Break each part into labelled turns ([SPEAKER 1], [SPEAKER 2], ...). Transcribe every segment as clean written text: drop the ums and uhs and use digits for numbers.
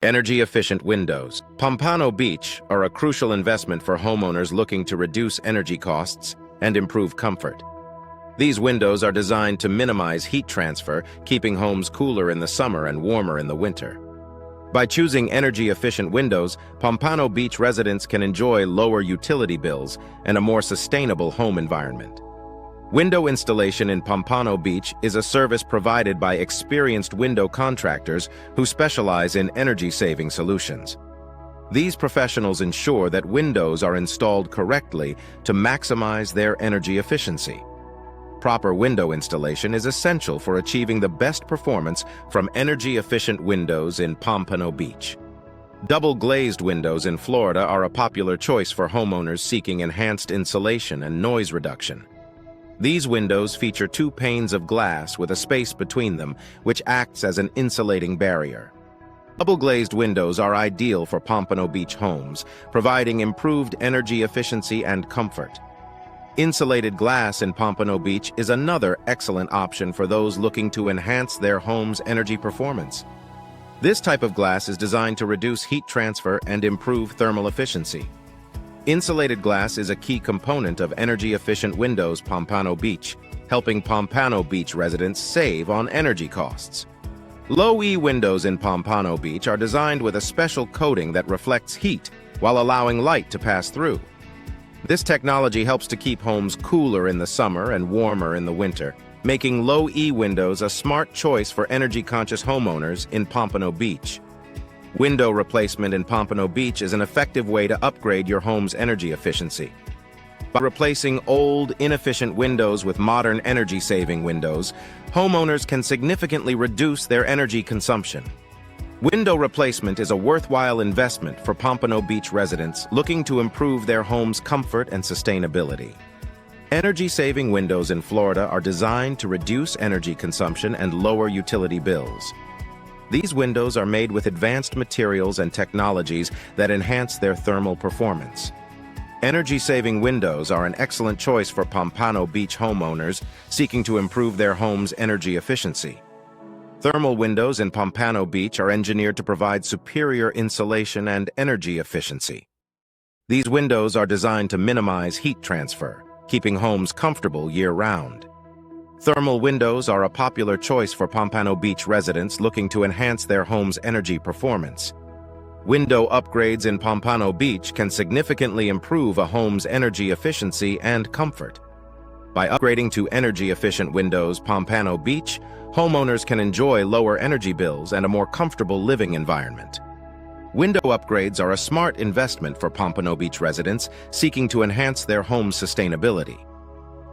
[SPEAKER 1] Energy-efficient windows. Pompano Beach are a crucial investment for homeowners looking to reduce energy costs and improve comfort. These windows are designed to minimize heat transfer, keeping homes cooler in the summer and warmer in the winter. By choosing energy-efficient windows, Pompano Beach residents can enjoy lower utility bills and a more sustainable home environment. Window installation in Pompano Beach is a service provided by experienced window contractors who specialize in energy-saving solutions. These professionals ensure that windows are installed correctly to maximize their energy efficiency. Proper window installation is essential for achieving the best performance from energy-efficient windows in Pompano Beach. Double-glazed windows in Florida are a popular choice for homeowners seeking enhanced insulation and noise reduction. These windows feature 2 panes of glass with a space between them, which acts as an insulating barrier. Double-glazed windows are ideal for Pompano Beach homes, providing improved energy efficiency and comfort. Insulated glass in Pompano Beach is another excellent option for those looking to enhance their home's energy performance. This type of glass is designed to reduce heat transfer and improve thermal efficiency. Insulated glass is a key component of energy-efficient windows Pompano Beach, helping Pompano Beach residents save on energy costs. Low-E windows in Pompano Beach are designed with a special coating that reflects heat while allowing light to pass through. This technology helps to keep homes cooler in the summer and warmer in the winter, making low-E windows a smart choice for energy-conscious homeowners in Pompano Beach. Window replacement in Pompano Beach is an effective way to upgrade your home's energy efficiency. By replacing old, inefficient windows with modern energy-saving windows, homeowners can significantly reduce their energy consumption. Window replacement is a worthwhile investment for Pompano Beach residents looking to improve their home's comfort and sustainability. Energy-saving windows in Florida are designed to reduce energy consumption and lower utility bills. These windows are made with advanced materials and technologies that enhance their thermal performance. Energy-saving windows are an excellent choice for Pompano Beach homeowners seeking to improve their home's energy efficiency. Thermal windows in Pompano Beach are engineered to provide superior insulation and energy efficiency. These windows are designed to minimize heat transfer, keeping homes comfortable year-round. Thermal windows are a popular choice for Pompano Beach residents looking to enhance their home's energy performance. Window upgrades in Pompano Beach can significantly improve a home's energy efficiency and comfort. By upgrading to energy-efficient windows Pompano Beach, homeowners can enjoy lower energy bills and a more comfortable living environment. Window upgrades are a smart investment for Pompano Beach residents seeking to enhance their home's sustainability.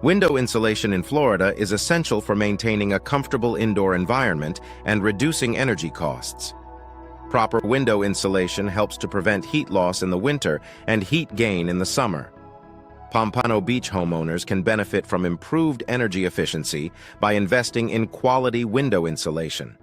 [SPEAKER 1] Window insulation in Florida is essential for maintaining a comfortable indoor environment and reducing energy costs. Proper window insulation helps to prevent heat loss in the winter and heat gain in the summer. Pompano Beach homeowners can benefit from improved energy efficiency by investing in quality window insulation.